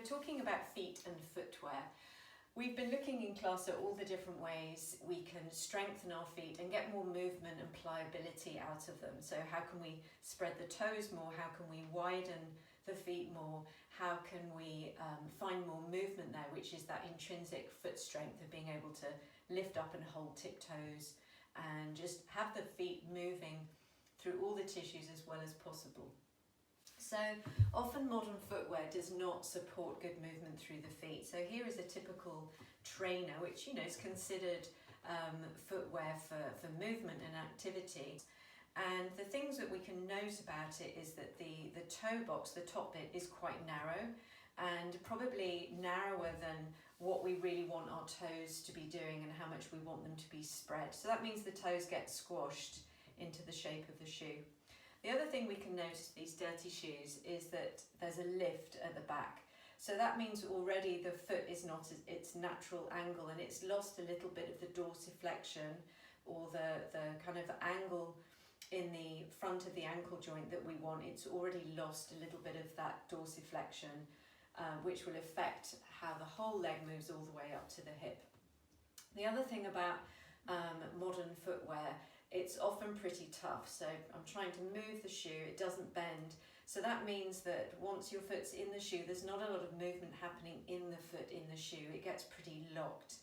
talking about feet and footwear. We've been looking in class at all the different ways we can strengthen our feet and get more movement and pliability out of them. So how can we spread the toes more? How can we widen the feet more? How can we find more movement there, which is that intrinsic foot strength of being able to lift up and hold tiptoes and just have the feet moving through all the tissues as well as possible. So often modern footwear does not support good movement through the feet. So here is a typical trainer, which is considered footwear for movement and activity. And the things that we can note about it is that the toe box, the top bit, is quite narrow and probably narrower than what we really want our toes to be doing and how much we want them to be spread. So that means the toes get squashed into the shape of the shoe. The other thing we can notice with these dirty shoes is that there's a lift at the back. So that means already the foot is not its natural angle and it's lost a little bit of the dorsiflexion or the kind of angle in the front of the ankle joint that we want. It's already lost a little bit of that dorsiflexion, which will affect how the whole leg moves all the way up to the hip. The other thing about modern footwear, it's often pretty tough. So I'm trying to move the shoe, it doesn't bend. So that means that once your foot's in the shoe, there's not a lot of movement happening in the foot in the shoe. It gets pretty locked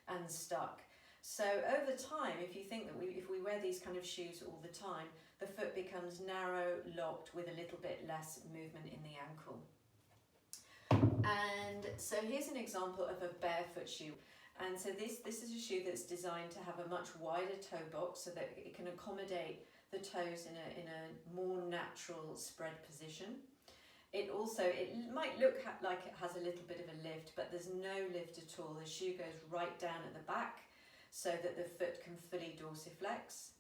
and stuck. So over time, if you think that if we wear these kind of shoes all the time, the foot becomes narrow, locked with a little bit less movement in the ankle. And so here's an example of a barefoot shoe. And so this is a shoe that's designed to have a much wider toe box so that it can accommodate the toes in a more natural spread position. It might look like it has a little bit of a lift, but there's no lift at all. The shoe goes right down at the back so that the foot can fully dorsiflex.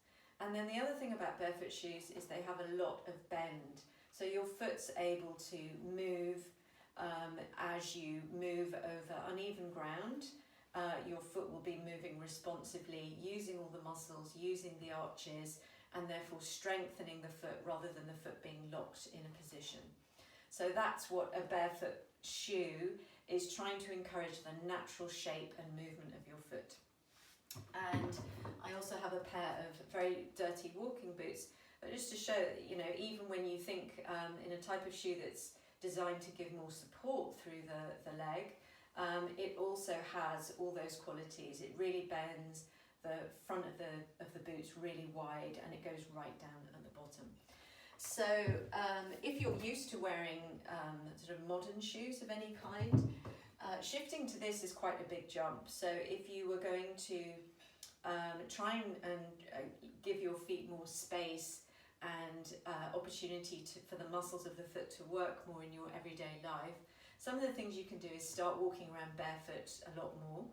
And then the other thing about barefoot shoes is they have a lot of bend. So your foot's able to move as you move over uneven ground. Your foot will be moving responsively, using all the muscles, using the arches, and therefore strengthening the foot rather than the foot being locked in a position. So that's what a barefoot shoe is, trying to encourage the natural shape and movement of your foot. And I also have a pair of very dirty walking boots, but just to show that, even when you think in a type of shoe that's designed to give more support through the leg, it also has all those qualities. It really bends the front of the boots really wide and it goes right down at the bottom. So if you're used to wearing sort of modern shoes of any kind, shifting to this is quite a big jump. So if you were going to try and give your feet more space and opportunity for the muscles of the foot to work more in your everyday life, some of the things you can do is start walking around barefoot a lot more,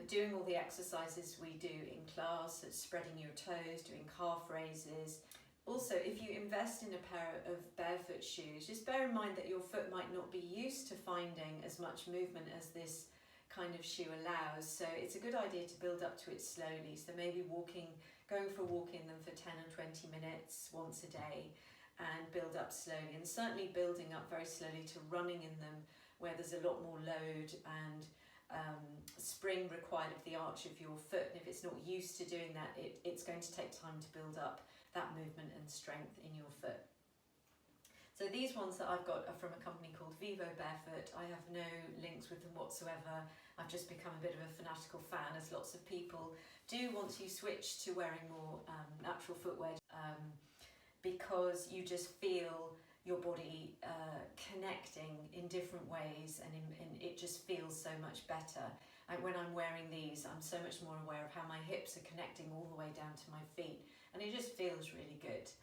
doing all the exercises we do in class, spreading your toes, doing calf raises. Also, if you invest in a pair of barefoot shoes, just bear in mind that your foot might not be used to finding as much movement as this kind of shoe allows. So it's a good idea to build up to it slowly. So maybe going for a walk in them for 10 or 20 minutes once a day, and build up slowly, and certainly building up very slowly to running in them where there's a lot more load and spring required of the arch of your foot. And if it's not used to doing that, it's going to take time to build up that movement and strength in your foot. So these ones that I've got are from a company called Vivo Barefoot. I have no links with them whatsoever. I've just become a bit of a fanatical fan, as lots of people do once you switch to wearing more natural footwear, because you just feel your body connecting in different ways, and it just feels so much better. And when I'm wearing these, I'm so much more aware of how my hips are connecting all the way down to my feet, and it just feels really good.